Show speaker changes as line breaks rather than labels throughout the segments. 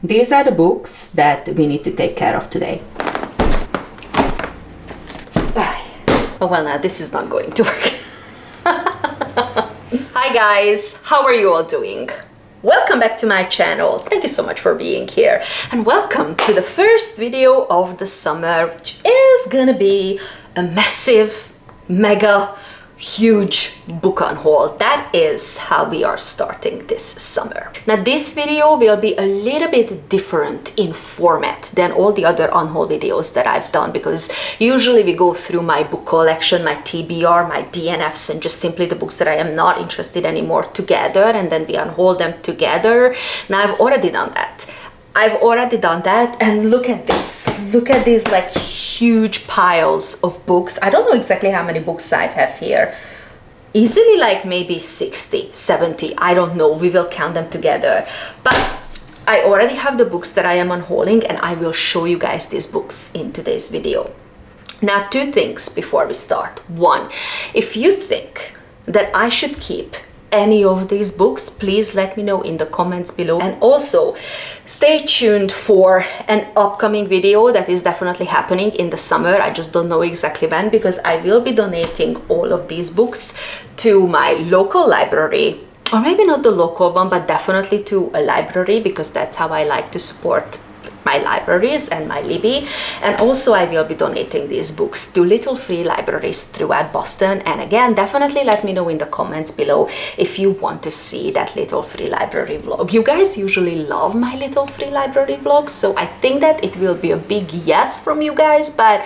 These are the books that we need to take care of today. Oh, well, now this is not going to work. Hi guys, how are you all doing? Welcome back to my channel. Thank you so much for being here. And welcome to the first video of the summer, which is gonna be a massive, mega, huge book unhaul. That is how we are starting this summer. Now this video will be a little bit different in format than all the other unhaul videos that I've done, because usually we go through my book collection, my TBR, my DNFs, and just simply the books that I am not interested anymore together, and then we unhaul them together. Now I've already done that. And look at this. Look at these like huge piles of books. I don't know exactly how many books I have here. Easily like maybe 60, 70. I don't know. We will count them together. But I already have the books that I am unhauling, and I will show you guys these books in today's video. Now, two things before we start. One, if you think that I should keep any of these books, please let me know in the comments below. And also stay tuned for an upcoming video that is definitely happening in the summer. I just don't know exactly when, because I will be donating all of these books to my local library, or maybe not the local one, but definitely to a library, because that's how I like to support my libraries and my Libby. And also I will be donating these books to little free libraries throughout Boston. And again, definitely let me know in the comments below if you want to see that little free library vlog. You guys usually love my little free library vlogs, so I think that it will be a big yes from you guys. But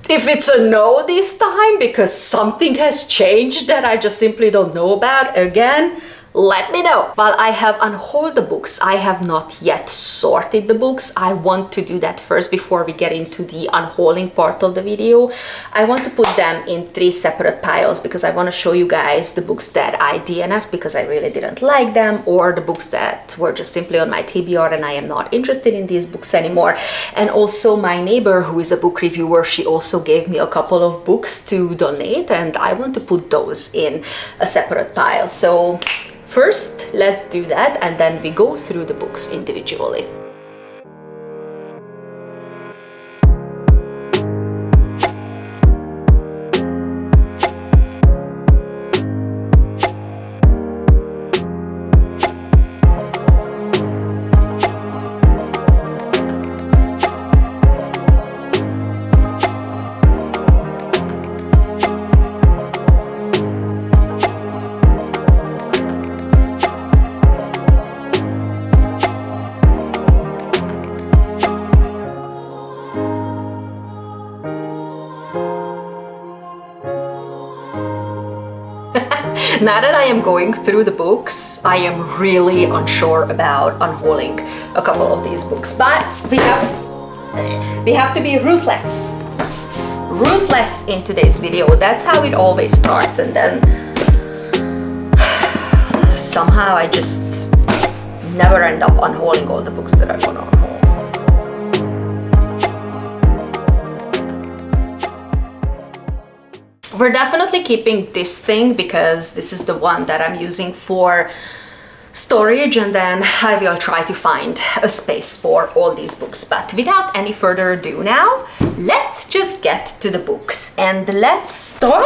if it's a no this time because something has changed that I just simply don't know about, again, let me know. While I have unhauled the books, I have not yet sorted the books. I want to do that first before we get into the unhauling part of the video. I want to put them in 3 separate piles, because I want to show you guys the books that I DNF'd because I really didn't like them, or the books that were just simply on my TBR and I am not interested in these books anymore. And also my neighbor, who is a book reviewer, she also gave me a couple of books to donate, and I want to put those in a separate pile. So first, let's do that, and then we go through the books individually. Now that I am going through the books, I am really unsure about unhauling a couple of these books, but we have to be ruthless in today's video. That's how it always starts, and then somehow I just never end up unhauling all the books that I want to unhaul. We're definitely keeping this thing because this is the one that I'm using for storage, and then I will try to find a space for all these books. But without any further ado now, let's just get to the books, and let's start.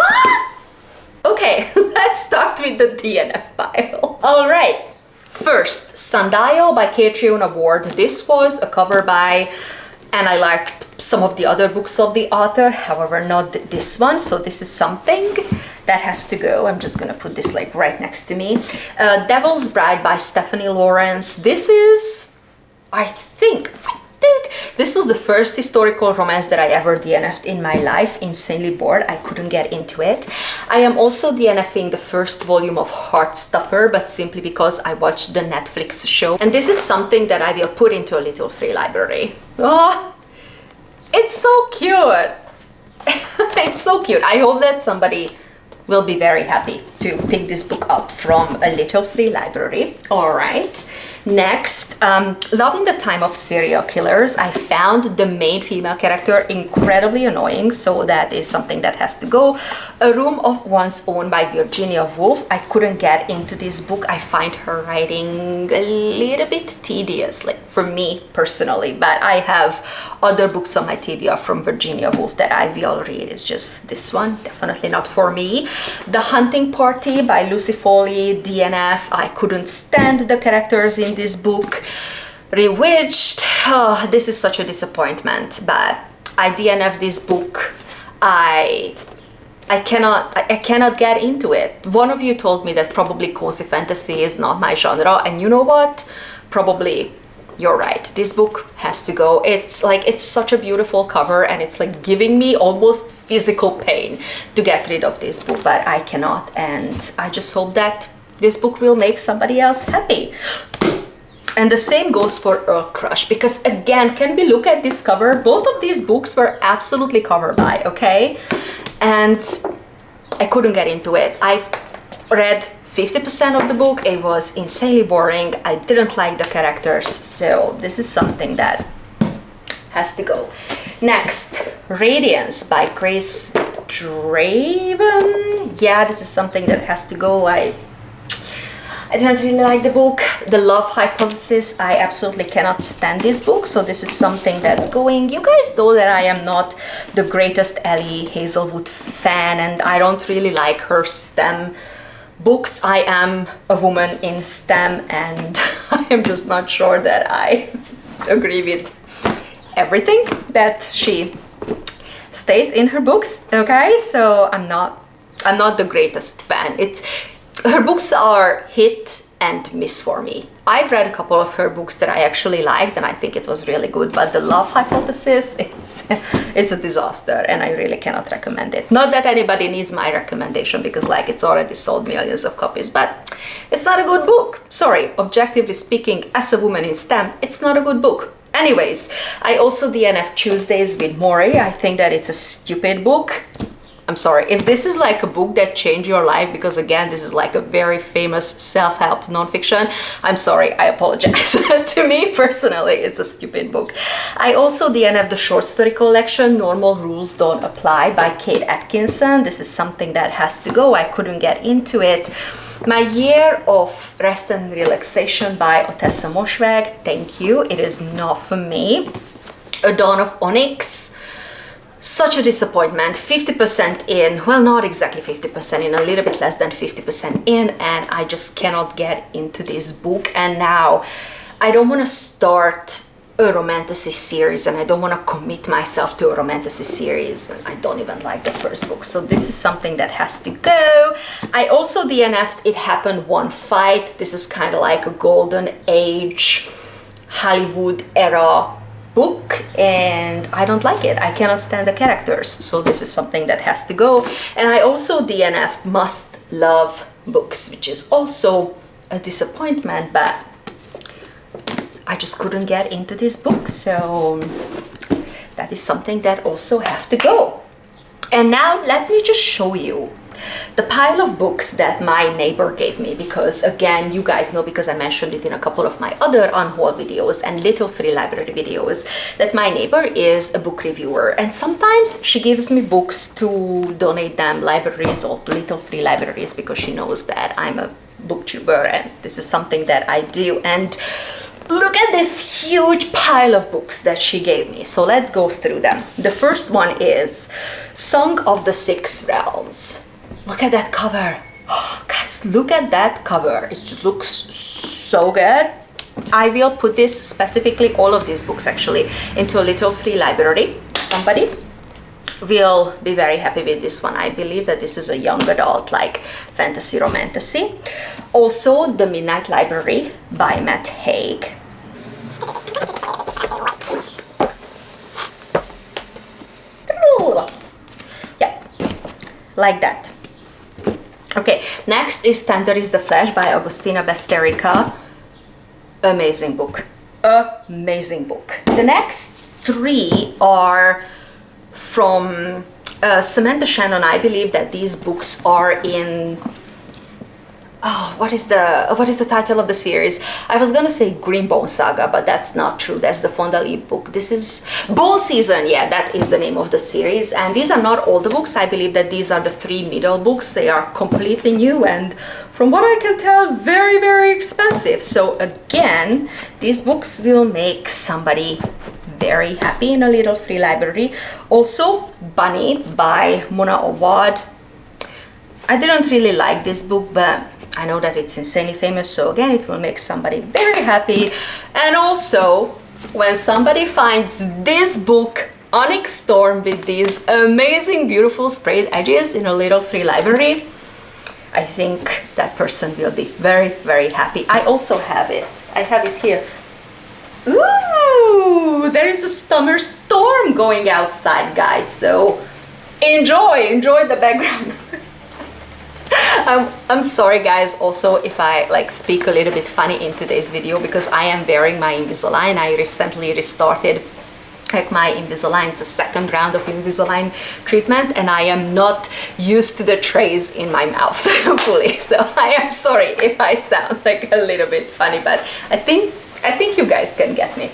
Okay, let's start with the DNF pile. All right, first, Sundial by Catriona Ward. This was a cover by, and I liked some of the other books of the author, however not this one, so this is something that has to go. I'm just gonna put this like right next to me. Devil's Bride by Stephanie Lawrence. This is, I think this was the first historical romance that I ever DNF'd in my life. Insanely bored, I couldn't get into it. I am also DNFing the first volume of Heartstopper, but simply because I watched the Netflix show. And this is something that I will put into a little free library. Oh, it's so cute. It's so cute. I hope that somebody will be very happy to pick this book up from a little free library. All right. Next, loving the time of serial killers. I found the main female character incredibly annoying, so that is something that has to go. A Room of One's Own by Virginia Woolf. I couldn't get into this book. I find her writing a little bit tedious, like for me personally, but I have other books on my TBR from Virginia Woolf that I will read. It's just this one, definitely not for me. The Hunting Party by Lucy Foley, DNF. I couldn't stand the characters in this book. Bewitched. Oh, this is such a disappointment, but I DNF this book. I cannot get into it. One of you told me that probably cozy fantasy is not my genre, and you know what? Probably you're right. This book has to go. It's like, it's such a beautiful cover, and it's like giving me almost physical pain to get rid of this book, but I cannot, and I just hope that this book will make somebody else happy. And the same goes for Earl Crush, because again, can we look at this cover? Both of these books were absolutely cover buy, okay? And I couldn't get into it. I've read 50% of the book. It was insanely boring. I didn't like the characters, so this is something that has to go. Next, Radiance by Grace Draven. Yeah, this is something that has to go. I didn't really like the book. The Love Hypothesis, I absolutely cannot stand this book, so this is something that's going. You guys know that I am not the greatest Ellie Hazelwood fan, and I don't really like her STEM books. I am a woman in STEM, and I am just not sure that I agree with everything that she states in her books, okay? So I'm not the greatest fan. Her books are hit and miss for me. I've read a couple of her books that I actually liked, and I think it was really good, but The Love Hypothesis, it's a disaster, and I really cannot recommend it. Not that anybody needs my recommendation, because like it's already sold millions of copies, but it's not a good book. Sorry, objectively speaking, as a woman in STEM, it's not a good book. Anyways, I also DNF Tuesdays with Maury. I think that it's a stupid book. I'm sorry, if this is like a book that changed your life, because again, this is like a very famous self-help nonfiction, I'm sorry, I apologize. To me personally, it's a stupid book. I also DNF the short story collection, Normal Rules Don't Apply by Kate Atkinson. This is something that has to go. I couldn't get into it. My Year of Rest and Relaxation by Otessa Mosveg. Thank you, it is not for me. A Dawn of Onyx. Such a disappointment. 50% in, well, not exactly 50% in, a little bit less than 50% in, and I just cannot get into this book. And now I don't want to start a romantasy series, and I don't want to commit myself to a romantasy series when I don't even like the first book. So this is something that has to go. I also DNF'd It Happened One Fight. This is kind of like a golden age Hollywood era book, and I don't like it. I cannot stand the characters, so this is something that has to go. And I also DNF Must Love books, which is also a disappointment, but I just couldn't get into this book, so that is something that also have to go. And now let me just show you the pile of books that my neighbor gave me, because again, you guys know, because I mentioned it in a couple of my other UNHAUL videos and little free library videos, that my neighbor is a book reviewer, and sometimes she gives me books to donate them libraries or to little free libraries, because she knows that I'm a booktuber and this is something that I do. And look at this huge pile of books that she gave me. So let's go through them. The first one is Song of the Six Realms. Look at that cover. Oh, guys, look at that cover. It just looks so good. I will put this, specifically all of these books actually, into a little free library. Somebody will be very happy with this one. I believe that this is a young adult, like fantasy romantasy. Also, The Midnight Library by Matt Haig. Yeah, like that. Okay, next is Tender is the Flesh by Agostina Basterica. Amazing book. Amazing book. The next three are from Samantha Shannon. I believe that these books are in oh, what is the title of the series? I was gonna say Green Bone Saga, but that's not true. That's the Fondali book. This is Bone Season. Yeah, that is the name of the series. And these are not all the books. I believe that these are the 3 middle books. They are completely new and, from what I can tell, very, very expensive. So again, these books will make somebody very happy in a little free library. Also, Bunny by Mona Awad. I didn't really like this book, but I know that it's insanely famous, so again, it will make somebody very happy. And also, when somebody finds this book, Onyx Storm, with these amazing, beautiful sprayed edges in a little free library, I think that person will be very, very happy. I also have it. I have it here. Ooh, there is a summer storm going outside, guys, so enjoy the background. I'm sorry guys also if I like speak a little bit funny in today's video, because I am wearing my Invisalign. I recently restarted like my Invisalign. It's a second round of Invisalign treatment and I am not used to the trays in my mouth fully, so I am sorry if I sound like a little bit funny, but I think you guys can get me.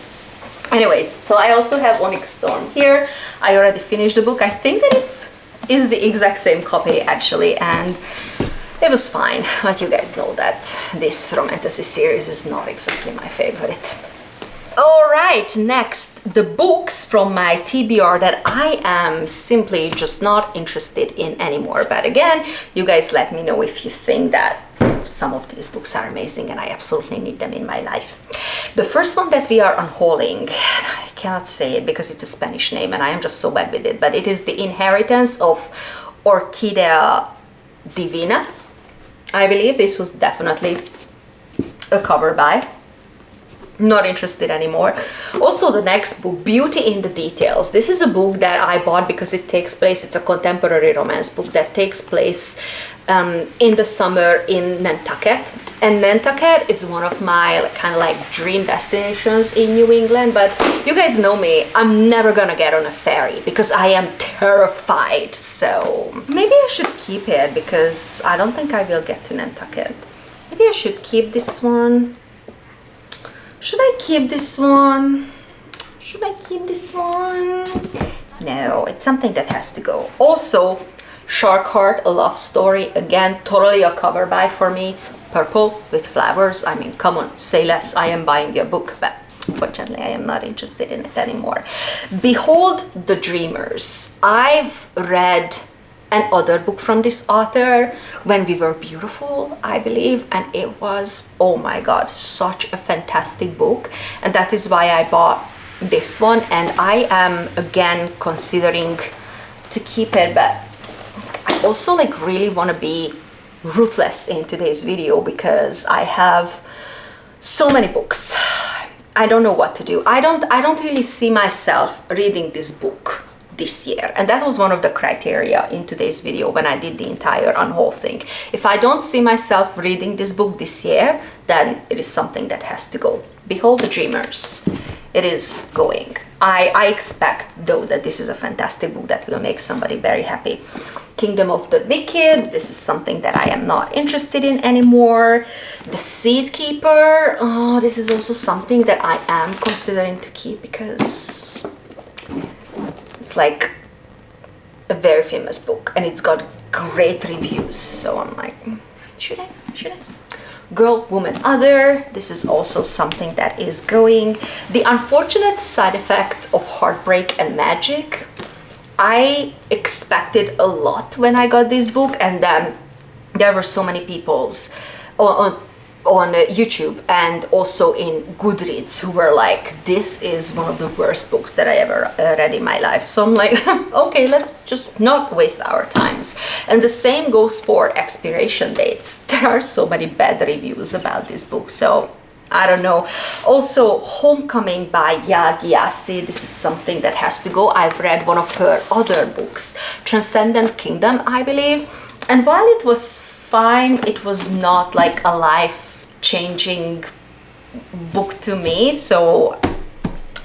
Anyways, so I also have Onyx Storm here. I already finished the book. I think that is the exact same copy actually, and it was fine, but you guys know that this romantasy series is not exactly my favorite. Alright, next, the books from my TBR that I am simply just not interested in anymore. But again, you guys let me know if you think that some of these books are amazing and I absolutely need them in my life. The first one that we are unhauling, I cannot say it because it's a Spanish name and I am just so bad with it, but it is The Inheritance of Orquídea Divina. I believe this was definitely a cover buy. Not interested anymore. Also, the next book, Beauty in the Details. This is a book that I bought because it takes place, it's a contemporary romance book that takes place in the summer in Nantucket. And Nantucket is one of my kind of like dream destinations in New England, but you guys know me, I'm never gonna get on a ferry because I am terrified. So maybe I should keep it because I don't think I will get to Nantucket. Maybe I should keep this one. Should I keep this one? Should I keep this one? No, it's something that has to go. Also, Shark Heart, A Love Story. Again, totally a cover buy for me. Purple with flowers. I mean, come on, say less. I am buying your book, but unfortunately, I am not interested in it anymore. Behold the Dreamers. I've read another book from this author, When We Were Beautiful, I believe, and it was, oh my god, such a fantastic book, and that is why I bought this one, and I am again considering to keep it, but I also like really want to be ruthless in today's video because I have so many books. I don't know what to do. I don't really see myself reading this book this year, and that was one of the criteria in today's video when I did the entire unhaul thing. If I don't see myself reading this book this year, then it is something that has to go. Behold the Dreamers. It is going. I expect though that this is a fantastic book that will make somebody very happy. Kingdom of the Wicked. This is something that I am not interested in anymore. The Seed Keeper. Oh, this is also something that I am considering to keep because it's like a very famous book and it's got great reviews. So I'm like, should I? Girl, Woman, Other. This is also something that is going. The Unfortunate Side Effects of Heartbreak and Magic. I expected a lot when I got this book, and then there were so many people's on YouTube and also in Goodreads who were like, this is one of the worst books that I ever read in my life. So I'm like, okay, let's just not waste our times. And the same goes for Expiration Dates. There are so many bad reviews about this book, so I don't know. Also, Homecoming by Ya Gyasi. This is something that has to go. I've read one of her other books, Transcendent Kingdom, I believe. And while it was fine, it was not like a life-changing book to me, so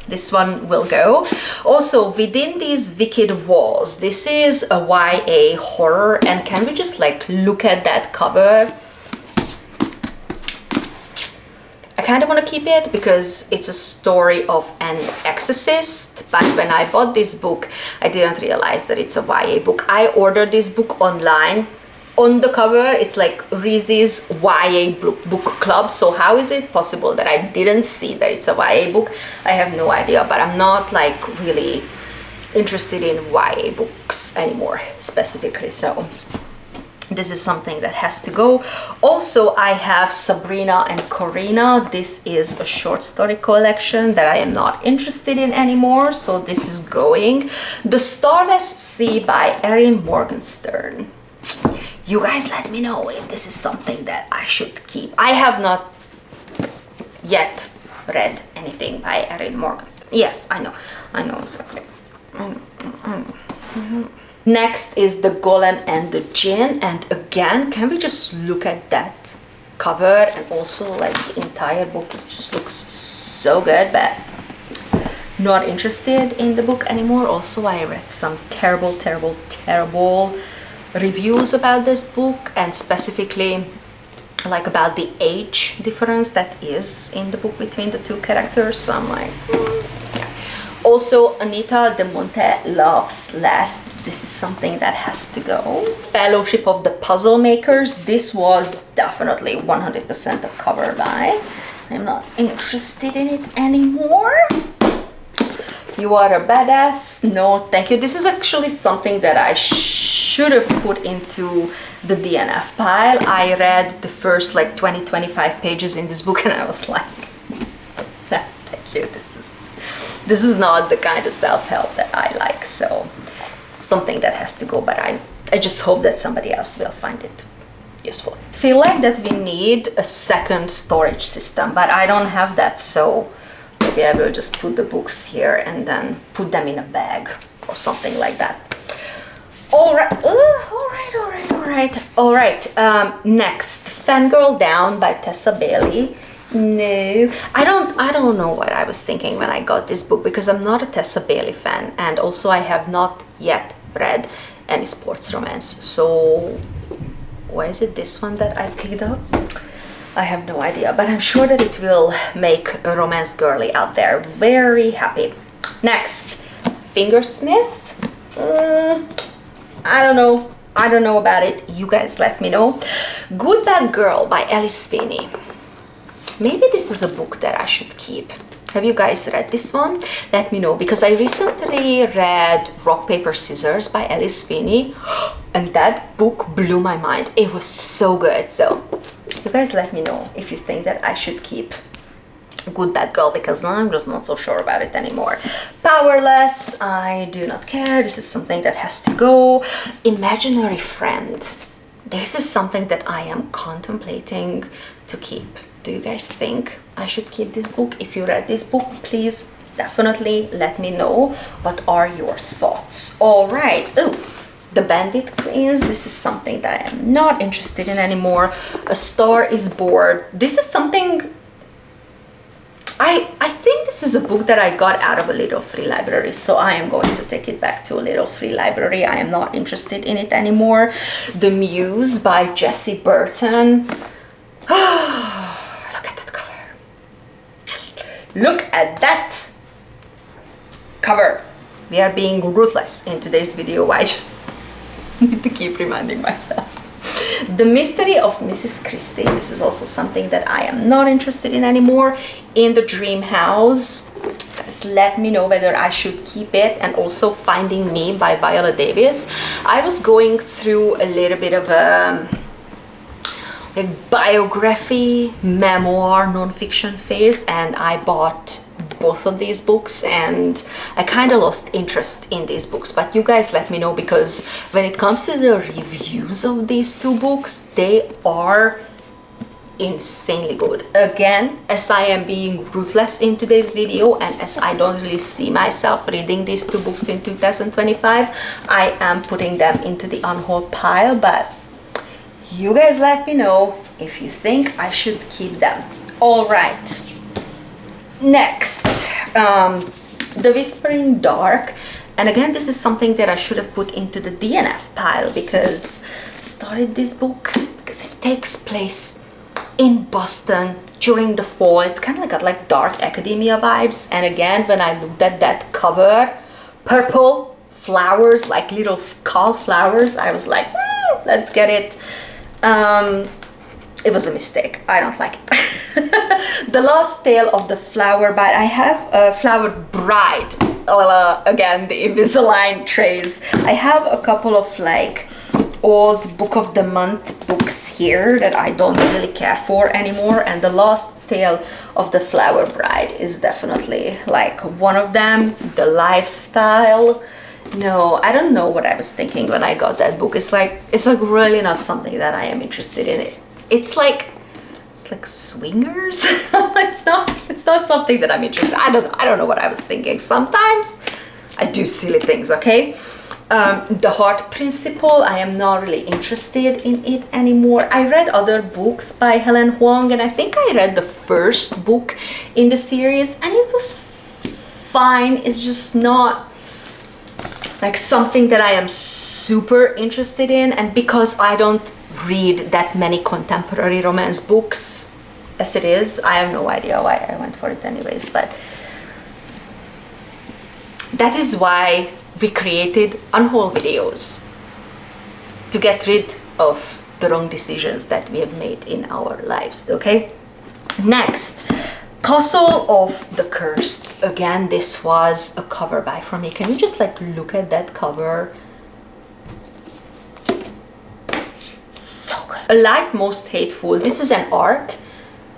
this one will go. Also, Within These Wicked Walls. This is a YA horror, and can we just like look at that cover? kind of want to keep it because it's a story of an exorcist, but when I bought this book, I didn't realize that it's a YA book. I ordered this book online. On the cover, it's like Reese's YA book club. So how is it possible that I didn't see that it's a YA book? I have no idea, but I'm not like really interested in YA books anymore specifically. So this is something that has to go. Also, I have Sabrina and Corina. This is a short story collection that I am not interested in anymore, so this is going. The Starless Sea by Erin Morgenstern. You guys let me know if this is something that I should keep. I have not yet read anything by Erin Morgenstern. Yes, I know exactly. I know. Next is The Golem and the Djinn, and again, can we just look at that cover, and also like the entire book? It just looks so good, but not interested in the book anymore. Also, I read some terrible reviews about this book, and specifically like about the age difference that is in the book between the two characters, so I'm like Also, Anita de Monte loves Last. This is something that has to go. Fellowship of the Puzzle Makers. This was definitely 100% a cover buy. I'm not interested in it anymore. You Are a Badass. No, thank you. This is actually something that I should have put into the DNF pile. I read the first like 20-25 pages in this book and I was like, no, thank you. This is not the kind of self-help that I like, so it's something that has to go, but I just hope that somebody else will find it useful. Feel like that we need a second storage system, but I don't have that, so maybe I will just put the books here and then put them in a bag or something like that. All right. Next, Fangirl Down by Tessa Bailey. No, I don't know what I was thinking when I got this book, because I'm not a Tessa Bailey fan, and also I have not yet read any sports romance. So why is it this one that I picked up? I have no idea, but I'm sure that it will make a romance girly out there very happy. Next, Fingersmith. I don't know about it. You guys let me know. Good Bad Girl by Alice Sweeney. Maybe this is a book that I should keep. Have you guys read this one? Let me know, because I recently read Rock, Paper, Scissors by Alice Sweeney, and that book blew my mind. It was so good. So you guys let me know if you think that I should keep Good Bad Girl, because I'm just not so sure about it anymore. Powerless, I do not care. This is something that has to go. Imaginary Friend. This is something that I am contemplating to keep. Do you guys think I should keep this book? If you read this book, please definitely let me know. What are your thoughts? All right. Oh, The Bandit Queens. This is something that I am not interested in anymore. A Star is Born. This is something... I think this is a book that I got out of a little free library, so I am going to take it back to a little free library. I am not interested in it anymore. The Muse by Jessie Burton. Look at that cover. Look at that cover. We are being ruthless in today's video. I just need to keep reminding myself. The Mystery of Mrs. Christie. This is also something that I am not interested in anymore. In the Dream House. Guys, let me know whether I should keep it. And also Finding Me by Viola Davis. I was going through a little bit of a biography, memoir, non-fiction phase, and I bought both of these books and I kind of lost interest in these books. But you guys let me know, because when it comes to the reviews of these two books, they are insanely good. Again, as I am being ruthless in today's video and as I don't really see myself reading these two books in 2025, I am putting them into the UNHAUL pile, but you guys let me know if you think I should keep them. All right. Next, The Whispering Dark. And again, this is something that I should have put into the DNF pile, because I started this book because it takes place in Boston during the fall. It's kind of like got like dark academia vibes. And again, when I looked at that cover, purple flowers, like little skull flowers, I was like, let's get it. It was a mistake. I don't like it. The Last Tale of the Flower Bride. I have a Flower Bride. Again, the Invisalign trays. I have a couple of like old Book of the Month books here that I don't really care for anymore, and The Last Tale of the Flower Bride is definitely like one of them. The Lifestyle. No, I don't know what I was thinking when I got that book. It's like really not something that I am interested in. It's like swingers. it's not something that I'm interested in. I don't know what I was thinking. Sometimes I do silly things, okay? The Heart Principle, I am not really interested in it anymore. I read other books by Helen Huang, and I think I read the first book in the series, and it was fine. It's just not like something that I am super interested in, and because I don't read that many contemporary romance books as it is, I have no idea why I went for it anyways, but that is why we created UNHAUL videos, to get rid of the wrong decisions that we have made in our lives, okay? Next, Castle of the Cursed. Again, this was a cover buy for me. Can you just like look at that cover? So good. A Light Most Hateful. This is an arc,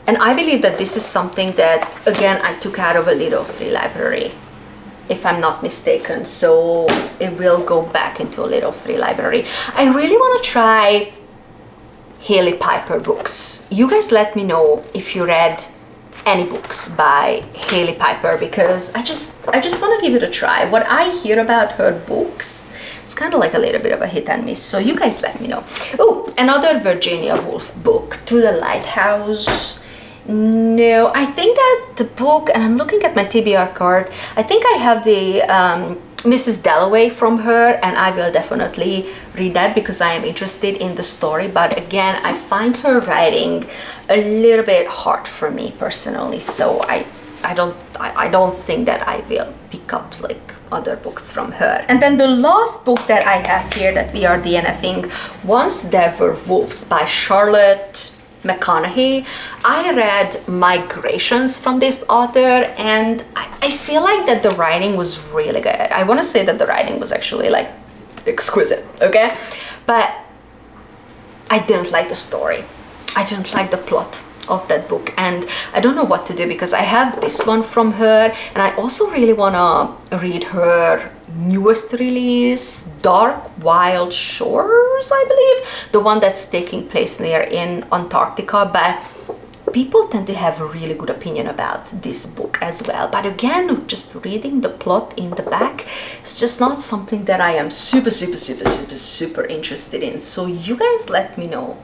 and I believe that this is something that, again, I took out of a little free library, if I'm not mistaken, so it will go back into a little free library. I really want to try Hailey Piper books. You guys let me know if you read any books by Hailey Piper, because I just want to give it a try. What I hear about her books, it's kind of like a little bit of a hit and miss, so you guys let me know. Oh, another Virginia Woolf book, To the Lighthouse. No, I think that the book, and I'm looking at my TBR card, I think I have the Mrs. Dalloway from her, and I will definitely read that because I am interested in the story. But again, I find her writing a little bit hard for me personally, so I don't think that I will pick up like other books from her. And then the last book that I have here that we are DNFing, Once There Were Wolves by Charlotte McConaughey. I read Migrations from this author, and I feel like that the writing was really good. I want to say that the writing was actually like exquisite, okay? But I didn't like the story. I didn't like the plot of that book, and I don't know what to do because I have this one from her, and I also really want to read her newest release, Dark Wild Shores, I believe, the one that's taking place near in Antarctica. But people tend to have a really good opinion about this book as well. But again, just reading the plot in the back, it's just not something that I am super interested in. So you guys let me know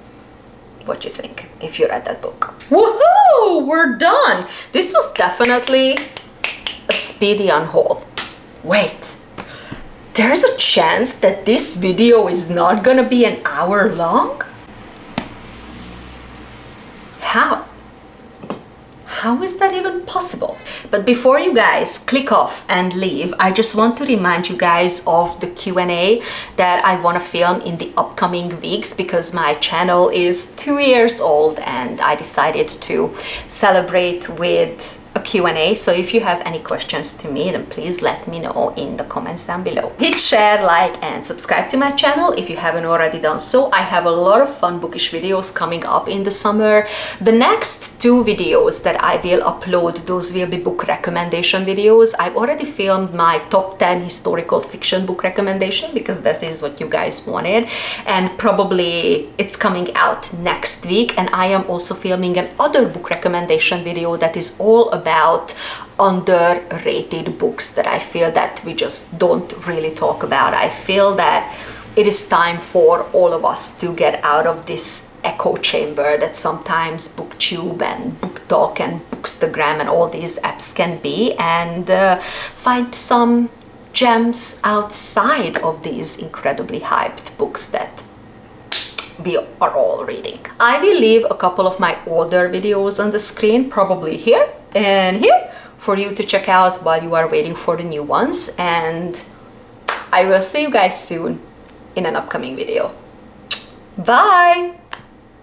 what you think if you read that book. Woohoo! We're done! This was definitely a speedy unhaul. Wait, there's a chance that this video is not gonna be an hour long? How? How is that even possible? But before you guys click off and leave, I just want to remind you guys of the Q&A that I want to film in the upcoming weeks, because my channel is 2 years old and I decided to celebrate with a Q&A. So if you have any questions to me, then please let me know in the comments down below. Hit share, like, and subscribe to my channel if you haven't already done so. I have a lot of fun bookish videos coming up in the summer. The next 2 videos that I will upload, those will be book recommendation videos. I've already filmed my top 10 historical fiction book recommendation because that is what you guys wanted, and probably it's coming out next week. And I am also filming another book recommendation video that is all about underrated books that I feel that we just don't really talk about. I feel that it is time for all of us to get out of this echo chamber that sometimes BookTube and BookTok and Bookstagram and all these apps can be, and find some gems outside of these incredibly hyped books that we are all reading. I will leave a couple of my older videos on the screen, probably here and here, for you to check out while you are waiting for the new ones, and I will see you guys soon in an upcoming video. Bye!